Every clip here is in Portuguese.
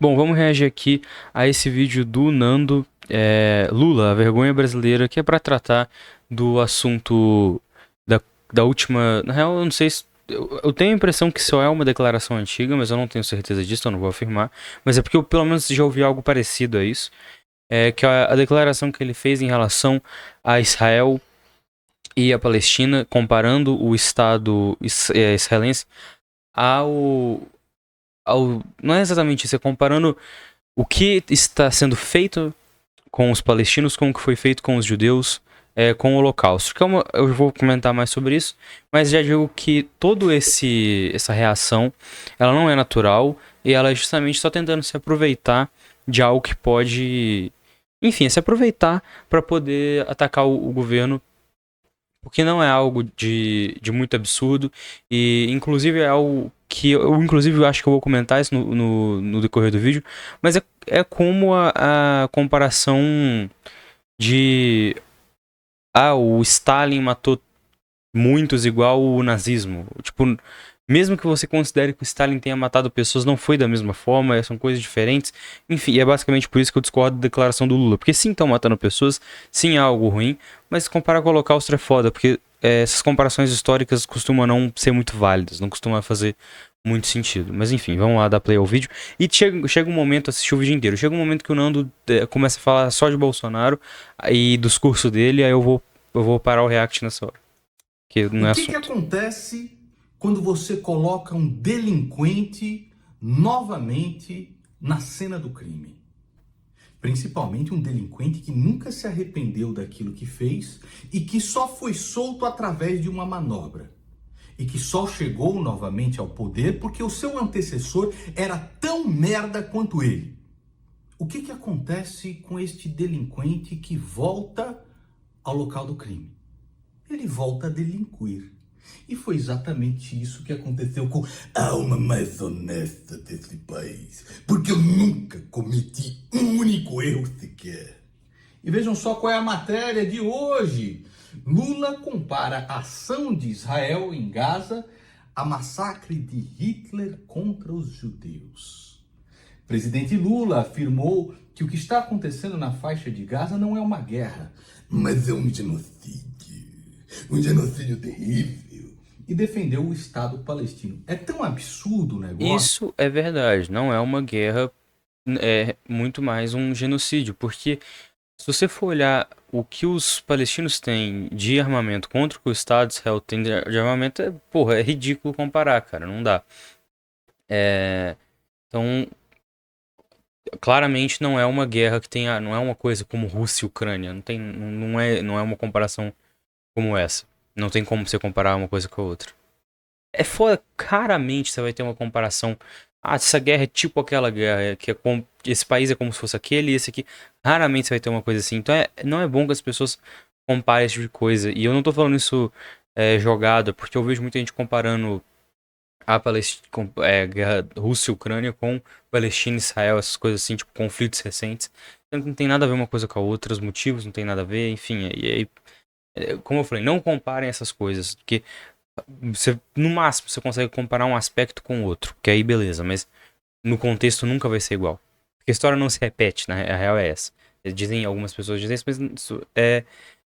Bom, vamos reagir aqui a esse vídeo do Nando, Lula, a vergonha brasileira, que é para tratar do assunto da última. Na real, eu não sei se. Eu tenho a impressão que só é uma declaração antiga, mas eu não tenho certeza disso, eu não vou afirmar. Mas é porque eu pelo menos já ouvi algo parecido a isso. Que a declaração que ele fez em relação a Israel e a Palestina, comparando o Estado israelense ao, não é exatamente isso, é comparando o que está sendo feito com os palestinos com o que foi feito com os judeus, com o Holocausto. Eu vou comentar mais sobre isso, mas já digo que todo essa reação, ela não é natural e ela é justamente só tentando se aproveitar de algo que pode, enfim, se aproveitar para poder atacar o governo, porque não é algo de muito absurdo e inclusive é algo que eu inclusive acho que eu vou comentar isso no decorrer do vídeo, mas é como a comparação de o Stalin matou muitos igual o nazismo. Tipo, mesmo que você considere que o Stalin tenha matado pessoas, não foi da mesma forma, são coisas diferentes. Enfim, é basicamente por isso que eu discordo da declaração do Lula. Porque sim, estão matando pessoas, sim é algo ruim, mas comparar com o Holocausto é foda, porque essas comparações históricas costumam não ser muito válidas, não costumam fazer muito sentido. Mas enfim, vamos lá dar play ao vídeo. E chega um momento, assistir o vídeo inteiro, chega um momento que o Nando começa a falar só de Bolsonaro e do discurso dele, aí eu vou parar o react nessa hora, que não O é que assunto. acontece quando você coloca um delinquente novamente na cena do crime? Principalmente um delinquente que nunca se arrependeu daquilo que fez e que só foi solto através de uma manobra. E que só chegou novamente ao poder porque o seu antecessor era tão merda quanto ele. O que acontece com este delinquente que volta ao local do crime? Ele volta a delinquir. E foi exatamente isso que aconteceu com a alma mais honesta desse país. Porque eu nunca cometi um único erro sequer. E vejam só qual é a matéria de hoje. Lula compara a ação de Israel em Gaza a massacre de Hitler contra os judeus. Presidente Lula afirmou que o que está acontecendo na faixa de Gaza não é uma guerra, mas é um genocídio. Um genocídio terrível. E defendeu o Estado palestino. É tão absurdo o negócio. Isso é verdade, não é uma guerra, é muito mais um genocídio, porque se você for olhar o que os palestinos têm de armamento contra o que o Estado de Israel tem de armamento, porra, é ridículo comparar, cara, não dá. Então, claramente não é uma guerra que tenha, não é uma coisa como Rússia e Ucrânia, não é uma comparação como essa. Não tem como você comparar uma coisa com a outra. É foda, claramente você vai ter uma comparação. Ah, essa guerra é tipo aquela guerra, esse país é como se fosse aquele e esse aqui. Raramente você vai ter uma coisa assim. Então não é bom que as pessoas comparem esse tipo de coisa. E eu não tô falando isso jogado, porque eu vejo muita gente comparando a guerra Rússia e Ucrânia com Palestina e Israel, essas coisas assim, tipo conflitos recentes. Então não tem nada a ver uma coisa com a outra, os motivos não tem nada a ver, enfim. E aí, como eu falei, não comparem essas coisas, porque no máximo você consegue comparar um aspecto com o outro, que aí beleza, mas no contexto nunca vai ser igual. Porque a história não se repete, né? A real é essa. Algumas pessoas dizem isso, mas isso é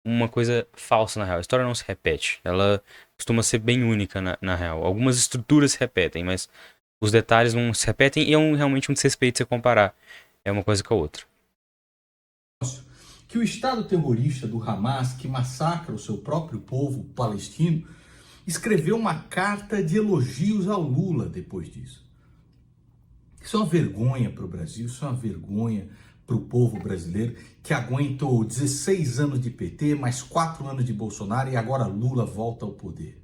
uma coisa falsa na real. A história não se repete. Ela costuma ser bem única na real. Algumas estruturas se repetem, mas os detalhes não se repetem e realmente um desrespeito você comparar. É uma coisa com a outra. Que o Estado terrorista do Hamas, que massacra o seu próprio povo palestino, escreveu uma carta de elogios ao Lula depois disso. Isso é uma vergonha para o Brasil, isso é uma vergonha para o povo brasileiro que aguentou 16 anos de PT, mais 4 anos de Bolsonaro e agora Lula volta ao poder.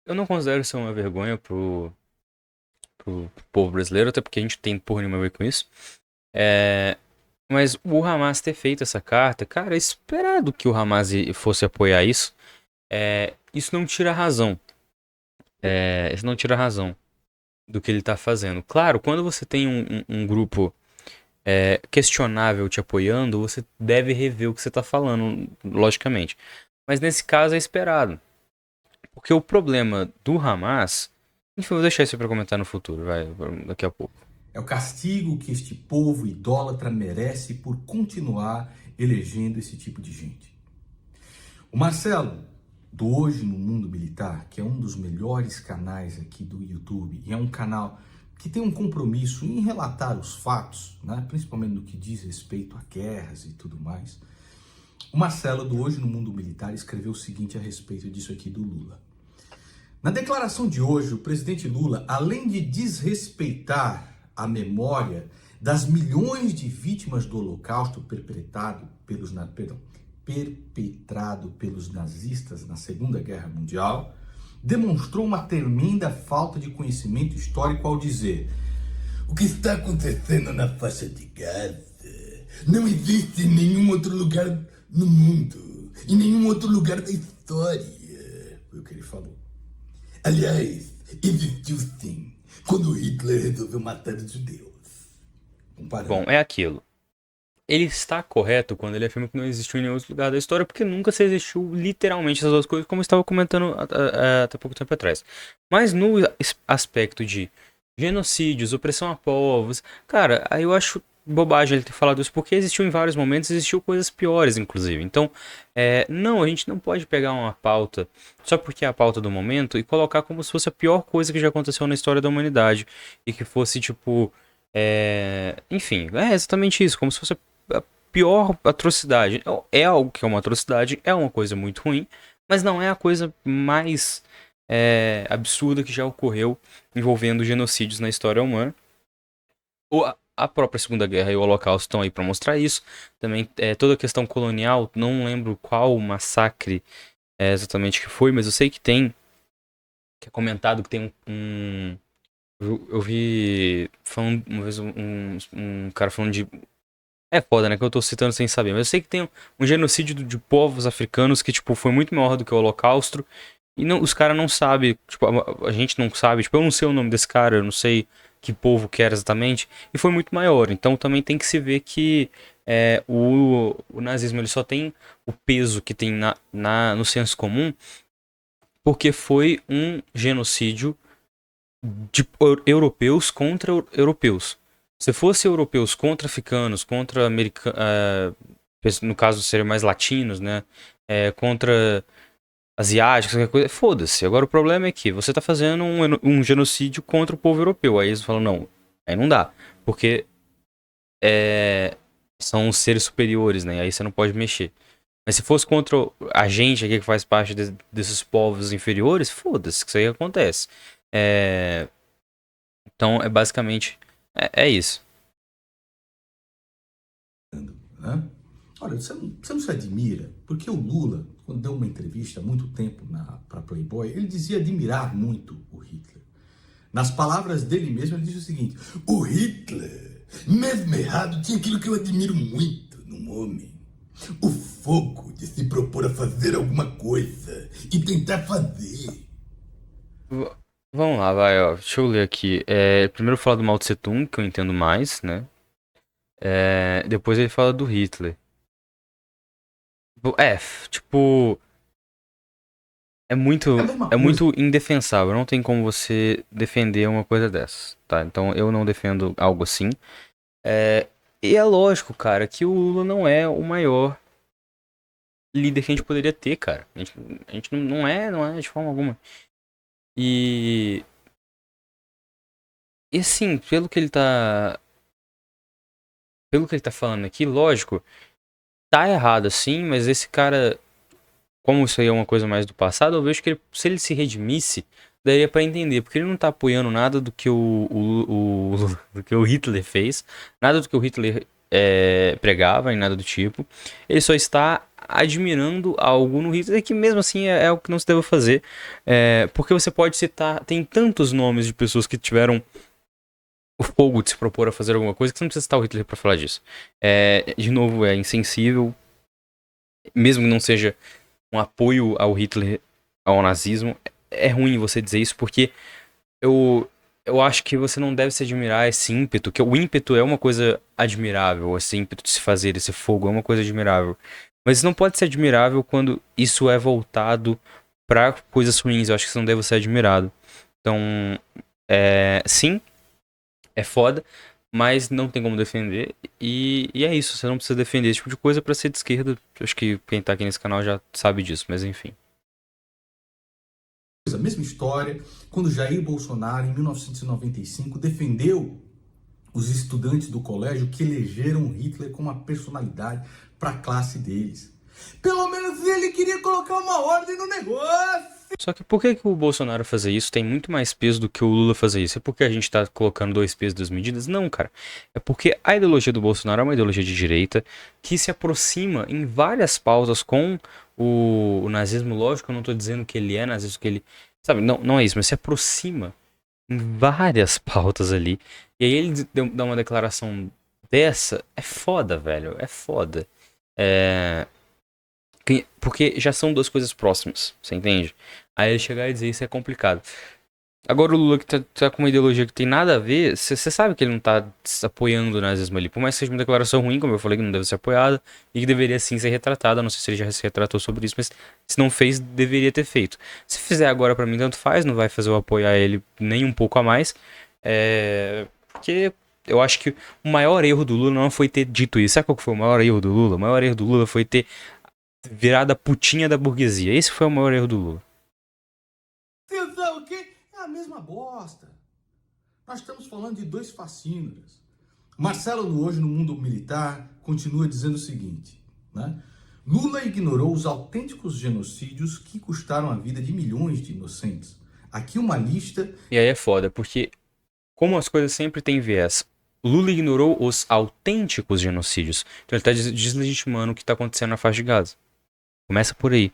Eu não considero isso uma vergonha pro povo brasileiro, até porque a gente tem porra nenhuma a ver com isso. É, mas o Hamas ter feito essa carta, cara, é esperado que o Hamas fosse apoiar isso. Isso não tira a razão. Isso não tira a razão do que ele tá fazendo. Claro, quando você tem um grupo questionável te apoiando, você deve rever o que você tá falando, logicamente. Mas nesse caso é esperado. Porque o problema do Hamas. Enfim, eu vou deixar isso pra comentar no futuro, vai, daqui a pouco. É o castigo que este povo idólatra merece por continuar elegendo esse tipo de gente. O Marcelo, do Hoje no Mundo Militar, que é um dos melhores canais aqui do YouTube, e é um canal que tem um compromisso em relatar os fatos, né, principalmente no que diz respeito a guerras e tudo mais. O Marcelo, do Hoje no Mundo Militar, escreveu o seguinte a respeito disso aqui do Lula. Na declaração de hoje, o presidente Lula, além de desrespeitar a memória das milhões de vítimas do Holocausto perpetrado pelos nazistas na Segunda Guerra Mundial, demonstrou uma tremenda falta de conhecimento histórico ao dizer: o que está acontecendo na faixa de Gaza não existe em nenhum outro lugar no mundo, em nenhum outro lugar da história. Foi o que ele falou. Aliás, existiu sim, quando Hitler resolveu matar os judeus. Comparando. Bom, é aquilo. Ele está correto quando ele afirma que não existiu em nenhum outro lugar da história, porque nunca se existiu literalmente essas duas coisas, como eu estava comentando até pouco tempo atrás. Mas no aspecto de genocídios, opressão a povos, cara, aí eu acho bobagem ele ter falado isso, porque existiu em vários momentos, existiu coisas piores, inclusive. Então, não, a gente não pode pegar uma pauta só porque é a pauta do momento e colocar como se fosse a pior coisa que já aconteceu na história da humanidade. E que fosse, tipo, enfim, é exatamente isso, como se fosse a pior atrocidade. É algo que é uma atrocidade, é uma coisa muito ruim, mas não é a coisa mais absurda que já ocorreu envolvendo genocídios na história humana. A própria Segunda Guerra e o Holocausto estão aí para mostrar isso. Também toda a questão colonial, não lembro qual massacre exatamente que foi, mas eu sei que tem, que é comentado que tem eu vi falando uma vez um cara falando de... É foda, né, que eu tô citando sem saber, mas eu sei que tem um genocídio de povos africanos que, tipo, foi muito maior do que o Holocausto, e não, os caras não sabem, tipo, a gente não sabe, tipo, eu não sei o nome desse cara, eu não sei que povo que era exatamente, e foi muito maior, então também tem que se ver que o nazismo ele só tem o peso que tem no senso comum, porque foi um genocídio de europeus contra europeus. Se fosse europeus contra africanos, contra americanos, no caso seriam mais latinos, né? Contra asiáticos, qualquer coisa, foda-se. Agora o problema é que você tá fazendo um genocídio contra o povo europeu. Aí eles falam, não, aí não dá. Porque são os seres superiores, né? Aí você não pode mexer. Mas se fosse contra a gente aqui que faz parte desses povos inferiores, foda-se, que isso aí acontece. Então é basicamente isso. Né? Olha, você não se admira, porque o Lula, quando deu uma entrevista há muito tempo para Playboy, ele dizia admirar muito o Hitler. Nas palavras dele mesmo, ele disse o seguinte: o Hitler, mesmo errado, tinha aquilo que eu admiro muito num homem. O fogo de se propor a fazer alguma coisa e tentar fazer. Vamos lá, vai, ó. Deixa eu ler aqui. Primeiro fala do Mao Tse Tung, que eu entendo mais, né? Depois ele fala do Hitler. Tipo... É muito indefensável. Não tem como você defender uma coisa dessas, tá? Então eu não defendo algo assim. E é lógico, cara, que o Lula não é o maior líder que a gente poderia ter, cara. A gente não é de forma alguma. E assim, pelo que ele tá falando aqui, lógico, tá errado assim, mas esse cara, como isso aí é uma coisa mais do passado, eu vejo que se ele se redimisse, daria pra entender, porque ele não tá apoiando nada do que do que o Hitler fez, nada do que o Hitler pregava, e nada do tipo. Ele só está admirando algo no Hitler que mesmo assim é algo que não se deve fazer, porque você pode citar, tem tantos nomes de pessoas que tiveram o fogo de se propor a fazer alguma coisa que você não precisa citar o Hitler pra falar disso. De novo, é insensível, mesmo que não seja um apoio ao Hitler, ao nazismo, é ruim você dizer isso, porque eu acho que você não deve se admirar esse ímpeto, que o ímpeto é uma coisa admirável, esse ímpeto de se fazer, esse fogo é uma coisa admirável. Mas não pode ser admirável quando isso é voltado pra coisas ruins, eu acho que isso não deve ser admirado. Então, sim, é foda, mas não tem como defender. E é isso, você não precisa defender esse tipo de coisa pra ser de esquerda. Acho que quem tá aqui nesse canal já sabe disso, mas enfim. A mesma história quando Jair Bolsonaro, em 1995, defendeu os estudantes do colégio que elegeram Hitler como uma personalidade para a classe deles. Pelo menos ele queria colocar uma ordem no negócio. Só que por que o Bolsonaro fazer isso tem muito mais peso do que o Lula fazer isso? É porque a gente tá colocando dois pesos, duas medidas? Não, cara. É porque a ideologia do Bolsonaro é uma ideologia de direita que se aproxima em várias pautas com o nazismo. Lógico, eu não tô dizendo que ele é nazista, que ele. Sabe, não é isso, mas se aproxima em várias pautas ali. E aí ele dá uma declaração dessa. É foda, velho. É foda. É. Porque já são duas coisas próximas, você entende? Aí ele chegar e dizer isso é complicado. Agora o Lula que tá com uma ideologia que tem nada a ver, você sabe que ele não tá se apoiando o nazismo ali. Por mais que seja uma declaração ruim, como eu falei, que não deve ser apoiada, e que deveria sim ser retratada. Não sei se ele já se retratou sobre isso, mas se não fez, deveria ter feito. Se fizer agora pra mim, tanto faz, não vai fazer eu apoiar ele nem um pouco a mais. Porque eu acho que o maior erro do Lula não foi ter dito isso. Sabe qual que foi o maior erro do Lula? O maior erro do Lula foi ter virada putinha da burguesia. Esse foi o maior erro do Lula. Atenção, que é a mesma bosta. Nós estamos falando de dois fascínoras. Marcelo, hoje no mundo militar, continua dizendo o seguinte, né? Lula ignorou os autênticos genocídios que custaram a vida de milhões de inocentes. Aqui uma lista. E aí é foda, porque como as coisas sempre têm viés, Lula ignorou os autênticos genocídios. Então ele tá deslegitimando o que tá acontecendo na faixa de Gaza. Começa por aí.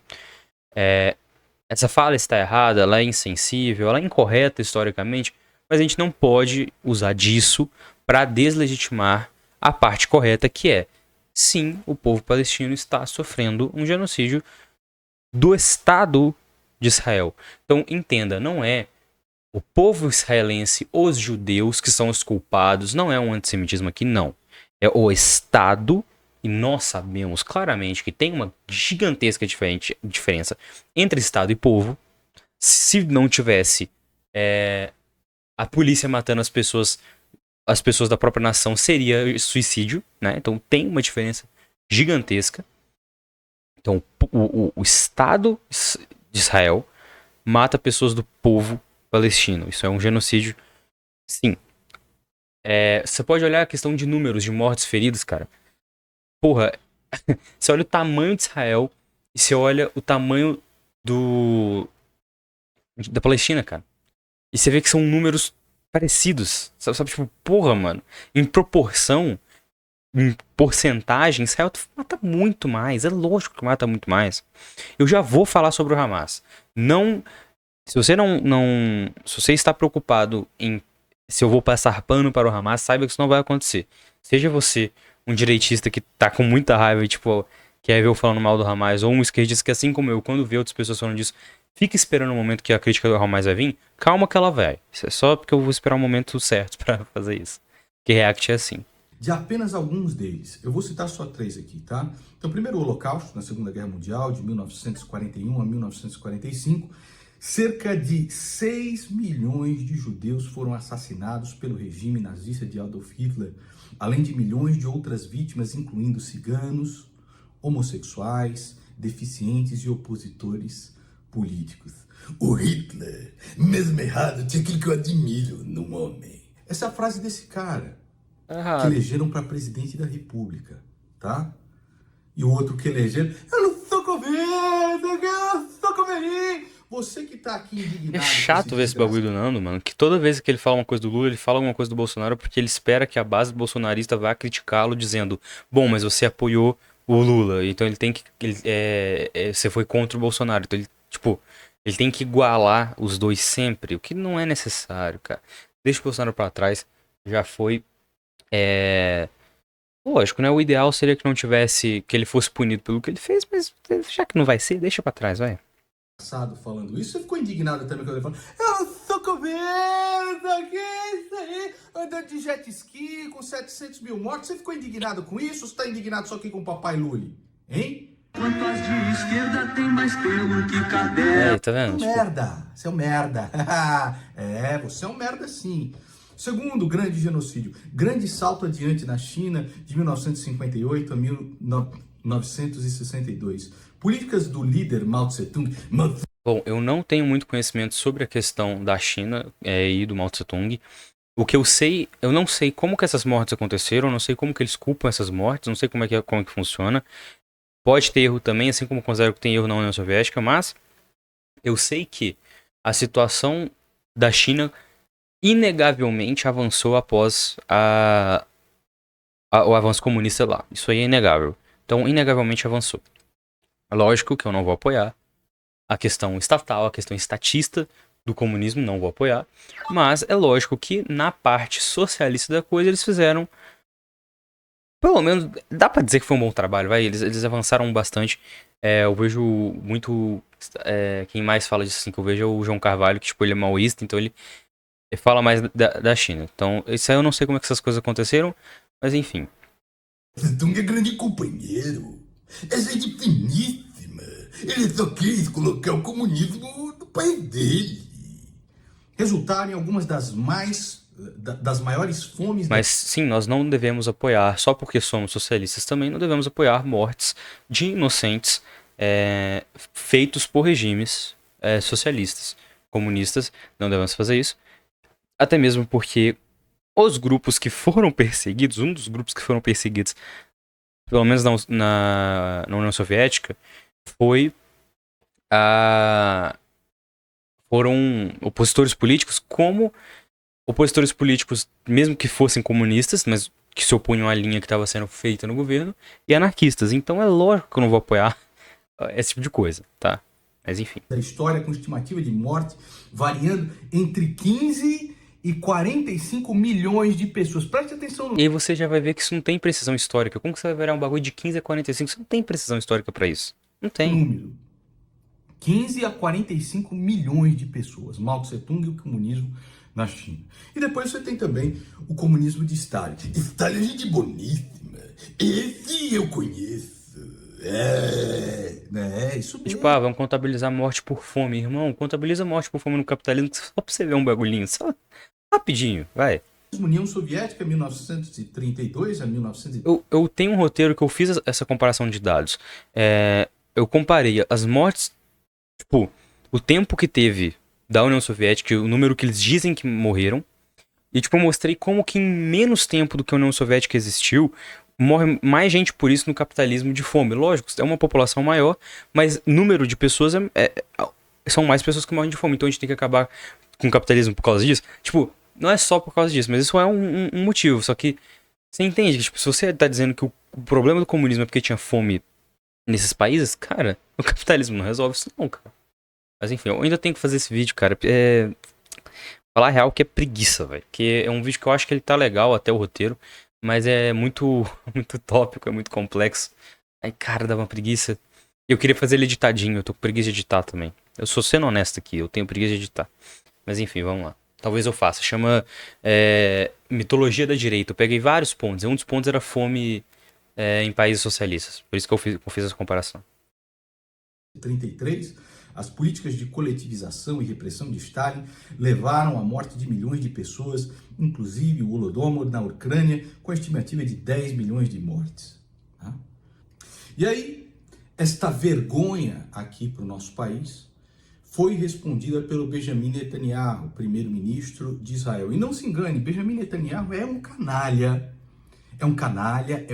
Essa fala está errada, ela é insensível, ela é incorreta historicamente, mas a gente não pode usar disso para deslegitimar a parte correta, que é, sim, o povo palestino está sofrendo um genocídio do Estado de Israel. Então entenda, não é o povo israelense, os judeus que são os culpados, não é um antissemitismo aqui, não. É o Estado, e nós sabemos claramente que tem uma gigantesca diferença entre Estado e povo. Se não tivesse a polícia matando as pessoas da própria nação, seria suicídio, né? Então tem uma diferença gigantesca. Então o Estado de Israel mata pessoas do povo palestino. Isso é um genocídio, sim. Você pode olhar a questão de números de mortes, feridos, cara. Porra, você olha o tamanho de Israel e você olha o tamanho da Palestina, cara. E você vê que são números parecidos. Sabe, tipo, porra, mano. Em proporção, em porcentagem, Israel mata muito mais. É lógico que mata muito mais. Eu já vou falar sobre o Hamas. Não. Se você se você está preocupado em se eu vou passar pano para o Hamas, saiba que isso não vai acontecer. Seja você um direitista que tá com muita raiva e, tipo, quer ver eu falando mal do Hamas, ou um esquerdista que, assim como eu, quando vê outras pessoas falando disso, fica esperando o momento que a crítica do Hamas vai vir, calma que ela vai. Isso é só porque eu vou esperar o momento certo para fazer isso. Que React é assim. De apenas alguns deles. Eu vou citar só três aqui, tá? Então, primeiro o Holocausto, na Segunda Guerra Mundial, de 1941 a 1945. Cerca de 6 milhões de judeus foram assassinados pelo regime nazista de Adolf Hitler, além de milhões de outras vítimas, incluindo ciganos, homossexuais, deficientes e opositores políticos. O Hitler, mesmo errado, tinha aquilo que eu admiro num homem. Essa é a frase desse cara, que elegeram para presidente da República, tá? E o outro que elegeram, eu não sou comunista, eu não sou comunista. Você que tá aqui indignado. É chato ver esse bagulho do Nando, mano. Que toda vez que ele fala uma coisa do Lula, ele fala alguma coisa do Bolsonaro porque ele espera que a base bolsonarista vá criticá-lo dizendo: bom, mas você apoiou o Lula, então ele tem que. Você foi contra o Bolsonaro. Então ele, tipo, ele tem que igualar os dois sempre, o que não é necessário, cara. Deixa o Bolsonaro pra trás. Já foi. Lógico, né? O ideal seria que não tivesse. Que ele fosse punido pelo que ele fez, mas já que não vai ser, deixa pra trás, vai. Falando isso, você ficou indignado também quando ele falou: eu sou comunista, que é isso aí? Andando de jet ski com 700 mil mortos. Você ficou indignado com isso ou você tá indignado só aqui com o papai Lully? Hein? Quanto as de esquerda tem mais pelo que cabelo. Tá vendo? Você é um merda. Você é um merda. Você é um merda sim. Segundo grande genocídio, grande salto adiante na China de 1958 a 1962. Políticas do líder Mao Tse-tung. Bom, eu não tenho muito conhecimento sobre a questão da China e do Mao Tse-tung. O que eu sei, eu não sei como que essas mortes aconteceram, não sei como que eles culpam essas mortes, não sei como é que funciona. Pode ter erro também, assim como eu considero que tem erro na União Soviética, mas eu sei que a situação da China inegavelmente avançou após o avanço comunista lá. Isso aí é inegável. Então, inegavelmente avançou. Lógico que eu não vou apoiar a questão estatal, a questão estatista do comunismo, não vou apoiar. Mas é lógico que na parte socialista da coisa eles fizeram, pelo menos, dá pra dizer que foi um bom trabalho, vai. Eles avançaram bastante. Eu vejo muito. Quem mais fala disso assim que eu vejo é o João Carvalho, que tipo, ele é maoísta, então ele fala mais da China. Então, isso aí eu não sei como é que essas coisas aconteceram, mas enfim. Tse-tung é grande companheiro. É gente finíssima. Ele só quis colocar o comunismo no país dele. Resultaram em algumas das maiores fomes Mas sim, nós não devemos apoiar, só porque somos socialistas também, não devemos apoiar mortes de inocentes feitos por regimes socialistas, comunistas, não devemos fazer isso. Até mesmo porque os grupos que foram perseguidos, um dos grupos que foram perseguidos, pelo menos na União Soviética, foram opositores políticos, como opositores políticos, mesmo que fossem comunistas, mas que se opunham à linha que estava sendo feita no governo, e anarquistas. Então é lógico que eu não vou apoiar esse tipo de coisa, tá? Mas enfim. Da história com estimativa de morte variando entre 15 e 45 milhões de pessoas. Preste atenção no E aí você já vai ver que isso não tem precisão histórica. Como que você vai virar um bagulho de 15 a 45? Você não tem precisão histórica pra isso. Não tem. número. 15 a 45 milhões de pessoas. Mao Tse-tung e o comunismo na China. E depois você tem também o comunismo de Stalin. Stalin é gente boníssima. Esse eu conheço. Isso mesmo. Tipo, vamos contabilizar morte por fome. Irmão, contabiliza morte por fome no capitalismo só pra você ver um bagulhinho. Só rapidinho, vai. União Soviética, 1932 a 1930. Eu tenho um roteiro que eu fiz essa comparação de dados. Eu comparei as mortes, tipo, o tempo que teve da União Soviética, o número que eles dizem que morreram, e tipo, eu mostrei como que em menos tempo do que a União Soviética existiu, morre mais gente por isso no capitalismo de fome. Lógico, é uma população maior, mas número de pessoas são mais pessoas que morrem de fome. Então a gente tem que acabar com o capitalismo por causa disso. Tipo, não é só por causa disso, mas isso é um motivo. Só que você entende que, tipo, se você tá dizendo que o problema do comunismo é porque tinha fome nesses países, cara, o capitalismo não resolve isso não, cara. Mas enfim, eu ainda tenho que fazer esse vídeo, cara. Falar a real que é preguiça, velho. Porque é um vídeo que eu acho que ele tá legal, até o roteiro, mas é muito, muito tópico, é muito complexo. Aí, cara, dá uma preguiça. Eu queria fazer ele editadinho, eu tô com preguiça de editar também. Eu sou sendo honesto aqui, eu tenho preguiça de editar. Mas enfim, vamos lá. Talvez eu faça. Chama Mitologia da Direita. Eu peguei vários pontos. E um dos pontos era fome em países socialistas. Por isso que eu fiz essa comparação. 33, as políticas de coletivização e repressão de Stalin levaram à morte de milhões de pessoas, inclusive o Holodomor na Ucrânia, com a estimativa de 10 milhões de mortes. Tá? E aí, esta vergonha aqui para o nosso país foi respondida pelo Benjamin Netanyahu, primeiro-ministro de Israel. E não se engane, Benjamin Netanyahu é um canalha, é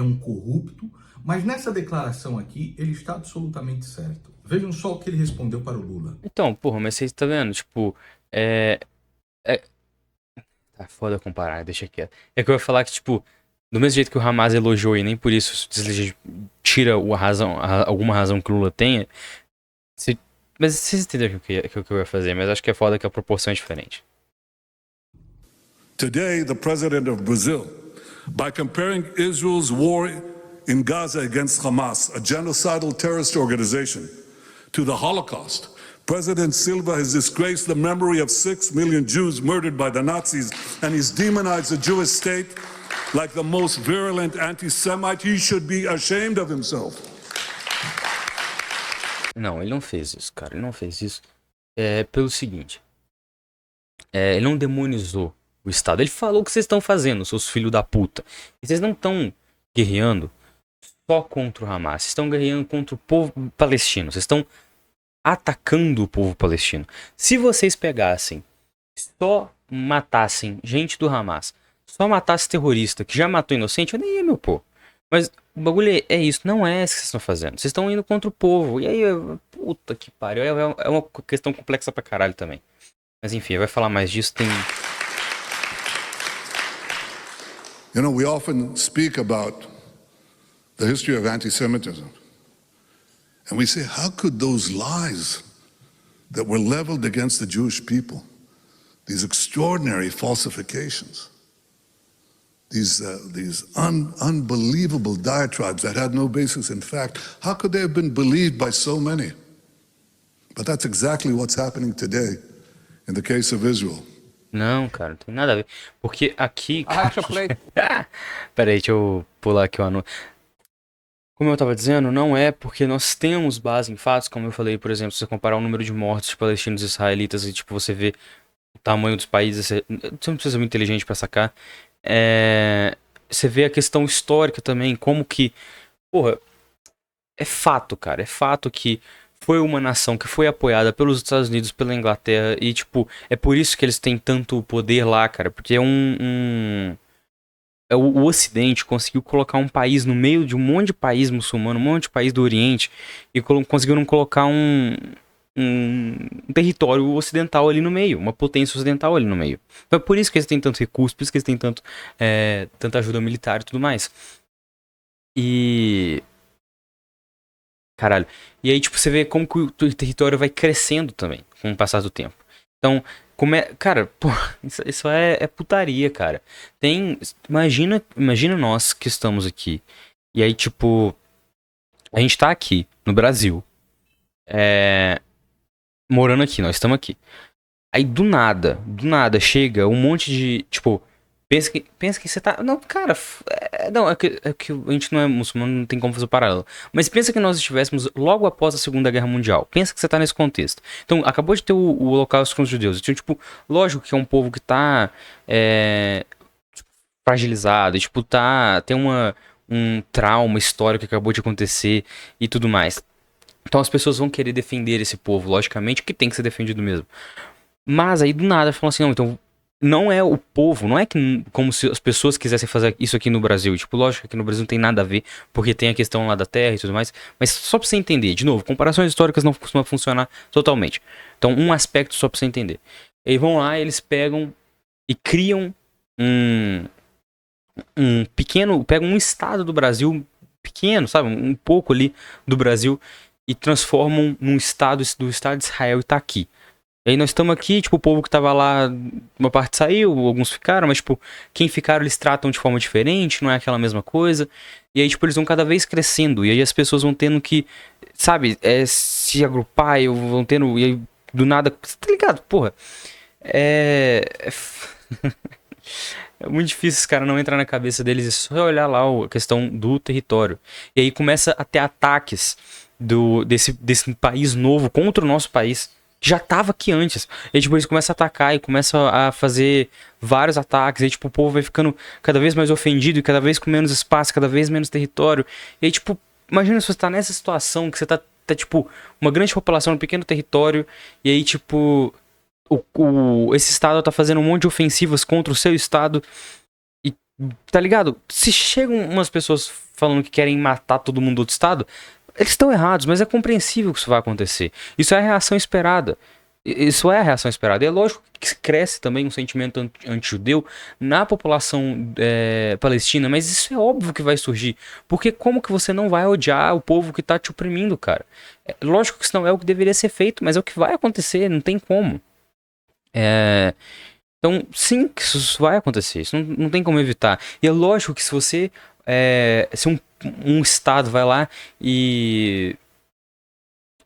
um corrupto, mas nessa declaração aqui ele está absolutamente certo. Vejam só o que ele respondeu para o Lula. Então, porra, mas você tá vendo? Tipo, tá foda comparar, deixa quieto. É que eu ia falar que, tipo, do mesmo jeito que o Hamas elogiou e nem por isso tira alguma razão que o Lula tenha. Mas vocês entenderam o que eu ia fazer, mas acho que é foda que a proporção é diferente. Today, the president of Brazil, by comparing Israel's war in Gaza against Hamas, a genocidal terrorist organization, to the Holocaust, President Silva has disgraced the memory of 6 million Jews murdered by the Nazis, and he's demonized the Jewish state like the most virulent anti-Semite. He should be ashamed of himself. Não, ele não fez isso, cara. Ele não fez isso pelo seguinte. Ele não demonizou o o Estado. Ele falou o que vocês estão fazendo, seus filhos da puta. E vocês não estão guerreando só contra o Hamas. Vocês estão guerreando contra o povo palestino. Vocês estão atacando o povo palestino. Se vocês pegassem, só matassem gente do Hamas, só matasse terrorista que já matou inocente, eu nem ia me opor. Mas o bagulho é isso, não é isso que vocês estão fazendo. Vocês estão indo contra o povo. E aí, puta que pariu. É uma questão complexa pra caralho também. Mas enfim, vai falar mais disso. You know, we often speak about the history of anti-Semitism. And we say, how could those lies that were leveled against the Jewish people, these extraordinary falsifications, these unbelievable diatribes that had no basis in fact, how could they have been believed by so many? But that's exactly what's happening today in the case of Israel. Não, cara, não tem nada a ver. Porque aqui. Play. Peraí, deixa eu pular aqui o anúncio. Como eu tava dizendo, não é porque nós temos base em fatos, como eu falei, por exemplo, se você comparar o número de mortos de palestinos e israelitas e tipo, você vê o tamanho dos países, você não precisa ser muito inteligente pra sacar. Você vê a questão histórica também, como que, porra, é fato, cara, é fato que foi uma nação que foi apoiada pelos Estados Unidos, pela Inglaterra, e tipo, é por isso que eles têm tanto poder lá, cara, porque o Ocidente conseguiu colocar um país no meio de um monte de país muçulmano, um monte de país do Oriente, e conseguiram colocar um território ocidental ali no meio, uma potência ocidental ali no meio. Então é por isso que eles têm tanto recurso, por isso que eles têm tanta ajuda militar e tudo mais. E... Caralho. E aí, tipo, você vê como que o território vai crescendo também, com o passar do tempo. Então, cara, pô, isso é putaria, cara. Imagina nós que estamos aqui. E aí, tipo, a gente tá aqui, no Brasil. Morando aqui, nós estamos aqui. Aí, do nada, chega um monte de, tipo... Pensa que você tá... Não, cara... é que a gente não é muçulmano, não tem como fazer o paralelo. Mas pensa que nós estivéssemos logo após a Segunda Guerra Mundial. Pensa que você tá nesse contexto. Então, acabou de ter o Holocausto contra os judeus. Então, tipo, lógico que é um povo que tá... fragilizado. E, tipo, tem um trauma histórico que acabou de acontecer e tudo mais. Então, as pessoas vão querer defender esse povo, logicamente, que tem que ser defendido mesmo. Mas aí, do nada, falam assim, não, então... Não é o povo, não é que como se as pessoas quisessem fazer isso aqui no Brasil. Tipo, lógico que aqui no Brasil não tem nada a ver, porque tem a questão lá da terra e tudo mais. Mas só pra você entender, de novo, comparações históricas não costumam funcionar totalmente. Então, um aspecto só pra você entender. Eles vão lá, eles pegam e criam pegam um estado do Brasil pequeno, sabe? Um pouco ali do Brasil e transformam num estado do Estado de Israel e tá aqui. E aí nós estamos aqui, tipo, o povo que tava lá, uma parte saiu, alguns ficaram, mas, tipo, quem ficaram eles tratam de forma diferente, não é aquela mesma coisa. E aí, tipo, eles vão cada vez crescendo, e aí as pessoas vão tendo que, sabe, se agrupar, e vão tendo, e aí, do nada, você tá ligado? Porra, é muito difícil, cara, não entrar na cabeça deles, é só olhar lá a questão do território. E aí começa a ter ataques desse país novo contra o nosso país. Que já tava aqui antes. E aí, tipo, eles começam a atacar e começam a fazer vários ataques. E aí, tipo, o povo vai ficando cada vez mais ofendido e cada vez com menos espaço, cada vez menos território. E aí, tipo, imagina se você tá nessa situação que você tá tipo, uma grande população num pequeno território. E aí, tipo, esse estado tá fazendo um monte de ofensivas contra o seu estado. E, tá ligado? Se chegam umas pessoas falando que querem matar todo mundo do outro estado... Eles estão errados, mas é compreensível que isso vai acontecer. Isso é a reação esperada. Isso é a reação esperada. E é lógico que cresce também um sentimento anti-judeu na população palestina, mas isso é óbvio que vai surgir. Porque como que você não vai odiar o povo que está te oprimindo, cara? Lógico que isso não é o que deveria ser feito, mas é o que vai acontecer, não tem como. Então, sim, que isso vai acontecer. Isso não tem como evitar. E é lógico que se você... se um estado vai lá e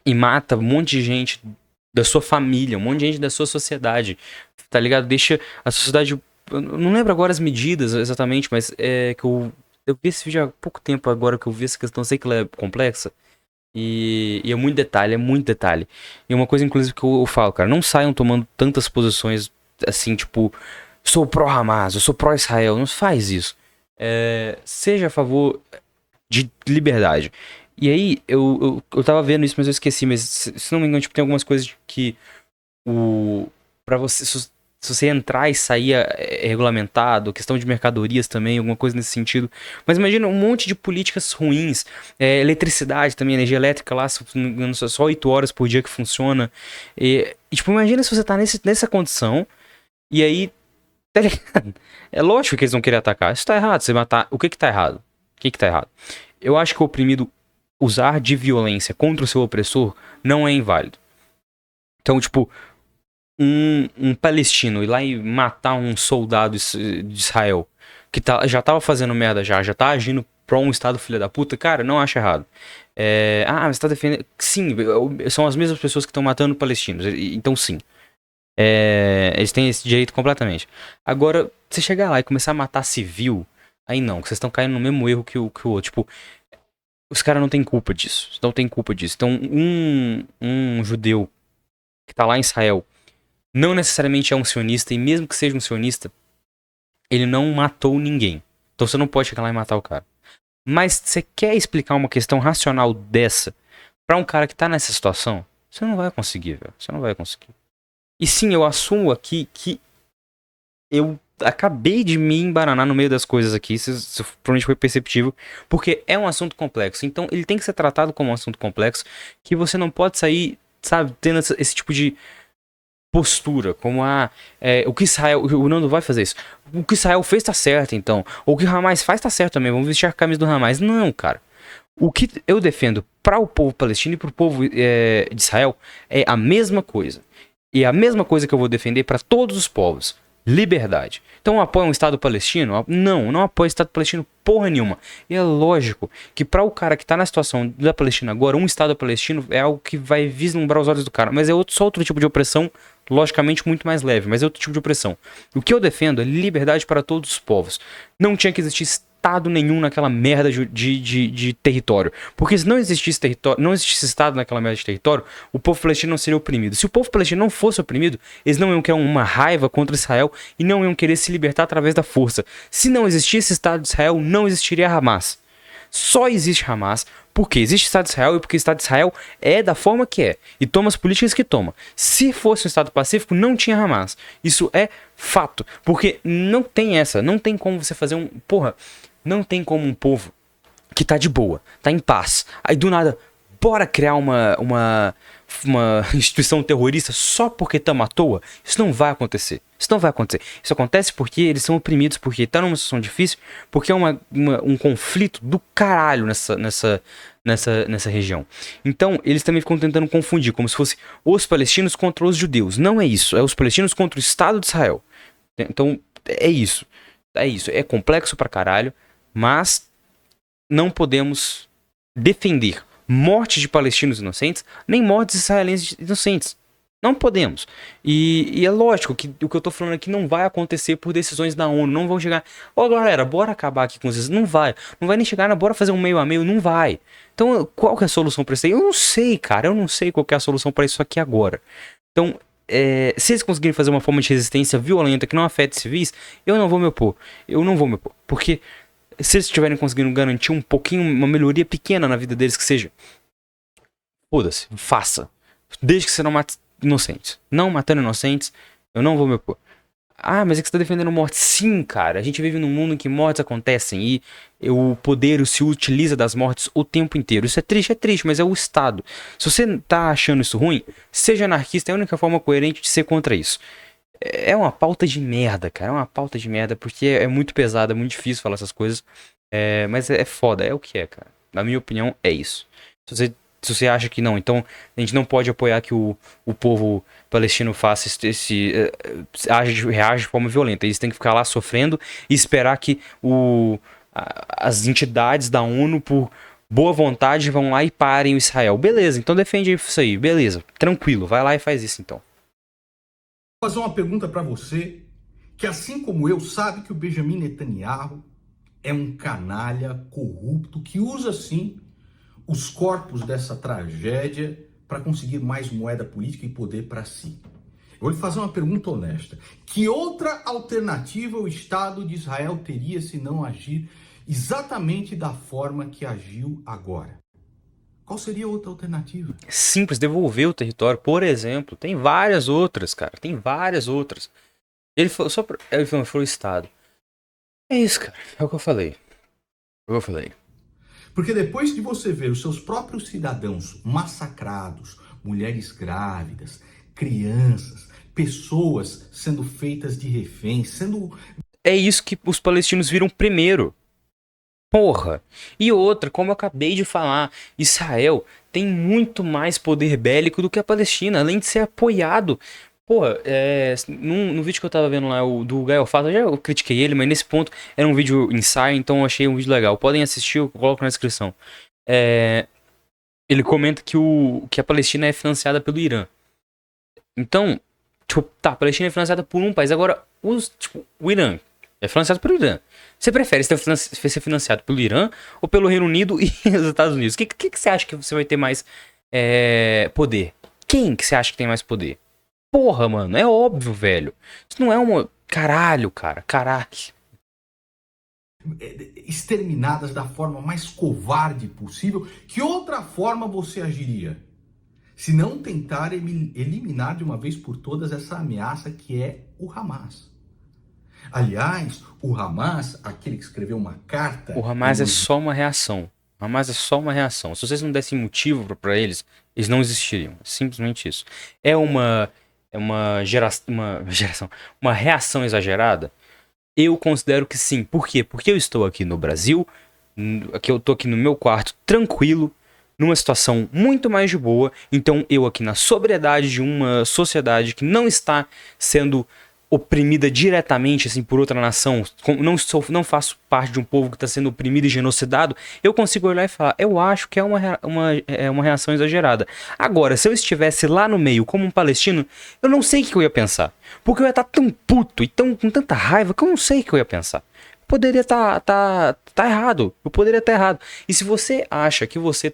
mata um monte de gente da sua família, um monte de gente da sua sociedade, tá ligado? Deixa a sociedade... Eu não lembro agora as medidas exatamente, mas que eu vi esse vídeo há pouco tempo agora que eu vi essa questão, sei que ela é complexa. E é muito detalhe, E uma coisa, inclusive, que eu falo, cara, não saiam tomando tantas posições, assim, tipo... sou pró-Hamas, eu sou pró-Israel. Não faz isso. Seja a favor de liberdade. E aí, eu tava vendo isso, mas eu esqueci. Mas, se não me engano, tipo, tem algumas coisas que pra você, se você entrar e sair é regulamentado, questão de mercadorias também, alguma coisa nesse sentido. Mas imagina um monte de políticas ruins, eletricidade também, energia elétrica lá, se não me engano, só 8 horas por dia que funciona. E tipo, imagina se você tá nessa condição, e aí, tá ligado? É lógico que eles vão querer atacar. Isso tá errado, você matar. O que que tá errado? O que que tá errado? Eu acho que o oprimido usar de violência contra o seu opressor não é inválido. Então, tipo, um palestino ir lá e matar um soldado de Israel que já tava fazendo merda já tá agindo pra um estado filha da puta, cara, não acho errado. Você tá defendendo... Sim, são as mesmas pessoas que estão matando palestinos, então sim. Eles têm esse direito completamente. Agora, você chegar lá e começar a matar civil, aí não, vocês estão caindo no mesmo erro que o outro. Tipo, os caras não têm culpa disso. Não tem culpa disso. Então, um judeu que tá lá em Israel não necessariamente é um sionista, e mesmo que seja um sionista, ele não matou ninguém. Então você não pode chegar lá e matar o cara. Mas você quer explicar uma questão racional dessa pra um cara que tá nessa situação? Você não vai conseguir, velho. Você não vai conseguir. E sim, eu assumo aqui que eu acabei de me embananar no meio das coisas aqui, isso provavelmente foi perceptível, porque é um assunto complexo. Então ele tem que ser tratado como um assunto complexo, que você não pode sair, sabe, tendo esse tipo de postura, como o que Israel, o Nando vai fazer isso, o que Israel fez tá certo, então, ou o que o Hamas faz tá certo também, vamos vestir a camisa do Hamas. Não, cara. O que eu defendo para o povo palestino e para o povo de Israel é a mesma coisa. E a mesma coisa que eu vou defender para todos os povos. Liberdade. Então apoia um Estado palestino? Não apoia o Estado palestino porra nenhuma. E é lógico que para o cara que tá na situação da Palestina agora, um Estado palestino é algo que vai vislumbrar os olhos do cara. Mas é só outro tipo de opressão, logicamente muito mais leve, mas é outro tipo de opressão. O que eu defendo é liberdade para todos os povos. Não tinha que existir Estado nenhum naquela merda de território. Porque se não existisse território, não existisse Estado naquela merda de território, o povo palestino não seria oprimido. Se o povo palestino não fosse oprimido, eles não iam criar uma raiva contra Israel e não iam querer se libertar através da força. Se não existisse Estado de Israel, não existiria Hamas. Só existe Hamas porque existe Estado de Israel e porque o Estado de Israel é da forma que é e toma as políticas que toma. Se fosse um Estado pacífico, não tinha Hamas. Isso é fato. Porque não tem não tem como você fazer não tem como um povo que tá de boa, tá em paz, aí do nada, bora criar uma instituição terrorista só porque tamo à toa. Isso não vai acontecer. Isso não vai acontecer. Isso acontece porque eles são oprimidos, porque tá numa situação difícil, porque é um conflito do caralho nessa região. Então, eles também ficam tentando confundir, como se fosse os palestinos contra os judeus. Não é isso. É os palestinos contra o Estado de Israel. Então, é isso. É isso. É complexo pra caralho, mas não podemos defender mortes de palestinos inocentes, nem mortes israelenses inocentes. Não podemos. E é lógico que o que eu tô falando aqui não vai acontecer por decisões da ONU. Não vão chegar, galera, bora acabar aqui com isso. Não vai. Não vai nem chegar, bora fazer um meio a meio. Não vai. Então, qual que é a solução pra isso aí? Eu não sei, cara. Eu não sei qual que é a solução pra isso aqui agora. Então, se eles conseguirem fazer uma forma de resistência violenta que não afete civis, eu não vou me opor. Eu não vou me opor. Porque se eles estiverem conseguindo garantir um pouquinho, uma melhoria pequena na vida deles, que seja, foda-se, faça. Desde que você não mate inocentes. Não matando inocentes, eu não vou me opor. Mas é que você tá defendendo morte. Sim, cara. A gente vive num mundo em que mortes acontecem e o poder se utiliza das mortes o tempo inteiro. Isso é triste, mas é o Estado. Se você tá achando isso ruim, seja anarquista, é a única forma coerente de ser contra isso. É uma pauta de merda, cara. É uma pauta de merda, porque é muito pesado, é muito difícil falar essas coisas. Mas é foda, é o que é, cara. Na minha opinião, é isso. Se você acha que não, então a gente não pode apoiar que o povo palestino faça reage de forma violenta. Eles têm que ficar lá sofrendo e esperar que as entidades da ONU, por boa vontade, vão lá e parem o Israel. Beleza, então defende isso aí, beleza. Tranquilo, vai lá e faz isso então. Vou fazer uma pergunta para você, que assim como eu, sabe que o Benjamin Netanyahu é um canalha corrupto que usa, sim, os corpos dessa tragédia para conseguir mais moeda política e poder para si. vou lhe fazer uma pergunta honesta. Que outra alternativa o Estado de Israel teria se não agir exatamente da forma que agiu agora? Qual seria a outra alternativa? Simples, devolver o território, por exemplo. Tem várias outras, cara. Tem várias outras. Ele falou, ele falou o Estado. É isso, cara. É o que eu falei. É o que eu falei. Porque depois de você ver os seus próprios cidadãos massacrados, mulheres grávidas, crianças, pessoas sendo feitas de reféns, sendo... É isso que os palestinos viram primeiro. Porra. E outra, como eu acabei de falar, Israel tem muito mais poder bélico do que a Palestina, além de ser apoiado. Pô, no vídeo que eu tava vendo lá, o do Gael Fato, eu critiquei ele, mas nesse ponto era um vídeo ensaio, então eu achei um vídeo legal. Podem assistir, eu coloco na descrição. Ele comenta que a Palestina é financiada pelo Irã. Então, tipo, tá, a Palestina é financiada por um país. Agora, o Irã é financiado pelo Irã. Você prefere ser financiado pelo Irã ou pelo Reino Unido e os Estados Unidos? O que você acha que você vai ter mais poder? Quem que você acha que tem mais poder? Porra, mano, é óbvio, velho. Isso não é uma... Caralho, cara, caralho. exterminadas da forma mais covarde possível. Que outra forma você agiria? Se não tentar eliminar de uma vez por todas essa ameaça que é o Hamas. Aliás, o Hamas, aquele que escreveu uma carta... O Hamas é só uma reação. O Hamas é só uma reação. Se vocês não dessem motivo pra eles, eles não existiriam. É simplesmente isso. É uma reação exagerada? Eu considero que sim. Por quê? Porque eu estou aqui no Brasil, eu estou aqui no meu quarto, tranquilo, numa situação muito mais de boa. Então eu aqui na sobriedade de uma sociedade que não está sendo oprimida diretamente assim por outra nação, não faço parte de um povo que está sendo oprimido e genocidado, eu consigo olhar e falar, eu acho que é uma reação exagerada. Agora, se eu estivesse lá no meio como um palestino, eu não sei o que eu ia pensar, porque eu ia estar tão puto e com tanta raiva que eu não sei o que eu ia pensar. Poderia estar errado, eu poderia estar errado. E se você acha que você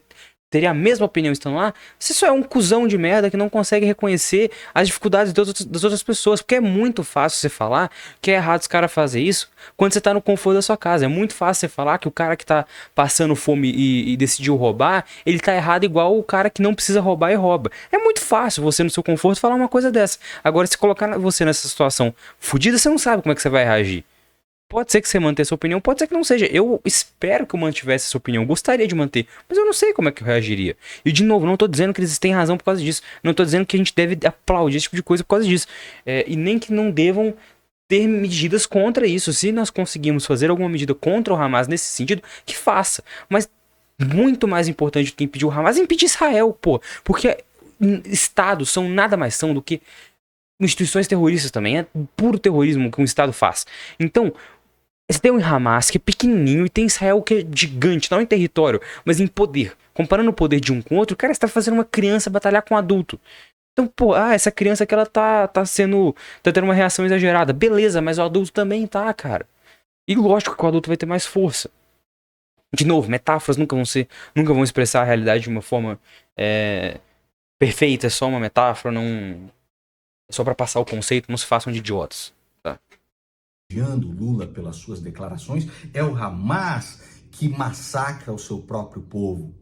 teria a mesma opinião estando lá, você só é um cuzão de merda que não consegue reconhecer as dificuldades das outras pessoas. Porque é muito fácil você falar que é errado os caras fazer isso quando você tá no conforto da sua casa. É muito fácil você falar que o cara que tá passando fome e decidiu roubar, ele tá errado igual o cara que não precisa roubar e rouba. É muito fácil você no seu conforto falar uma coisa dessa. Agora, se colocar você nessa situação fodida, você não sabe como é que você vai reagir. Pode ser que você mantenha sua opinião, pode ser que não seja. Eu espero que eu mantivesse essa opinião, gostaria de manter, mas eu não sei como é que eu reagiria. E de novo, não tô dizendo que eles têm razão por causa disso, não tô dizendo que a gente deve aplaudir esse tipo de coisa por causa disso, e nem que não devam ter medidas contra isso. Se nós conseguimos fazer alguma medida contra o Hamas nesse sentido, que faça. Mas muito mais importante do que impedir o Hamas é impedir Israel, pô. Porque estados são nada mais são do que instituições terroristas também. É puro terrorismo que um estado faz. Então, você tem o Hamas, que é pequenininho, e tem Israel, que é gigante, não em território, mas em poder. Comparando o poder de um com o outro, cara, você tá fazendo uma criança batalhar com um adulto. Então, pô, essa criança que ela tá tendo uma reação exagerada. Beleza, mas o adulto também tá, cara. E lógico que o adulto vai ter mais força. De novo, metáforas nunca vão expressar a realidade de uma forma perfeita, é só uma metáfora, não... É só pra passar o conceito, não se façam de idiotas. Lula pelas suas declarações, é o Hamas que massacra o seu próprio povo,